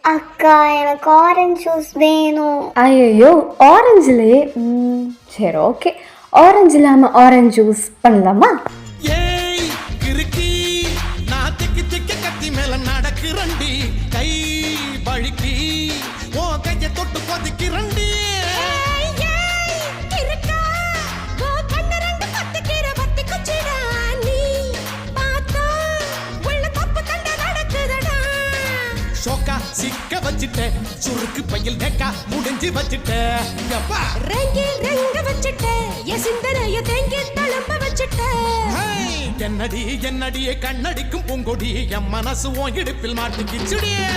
அக்கா எனக்கு orange juice வேணும். ஐயோ ஆரஞ்சுலயே சரி ஓகே, ஆரஞ்சு இல்லாமல் ஆரஞ்சு ஜூஸ் பண்ணலாமா? ஏய் கிறுக்கி நான் திக்கி திக்கி கத்தி மேல நடக்குறண்டி, கை வழுக்கி ஓ கைய தொட்டு கொதிக்கிறண்டி. ஷோக்கா சிக்க வச்சிட்ட சுருக்கு பையில் நேக்கா முடிஞ்சு வச்சிட்ட, ரங்கி ரங்க வச்சிட்ட என் சிந்தனைய தேங்கி தளம்ப வச்சிட்ட. என்னடி என்னடியே கண்ணடிக்கும் பூங்கொடி என் மனசு உன் இடுப்பில் மாட்டுக்கிச்சுடியே.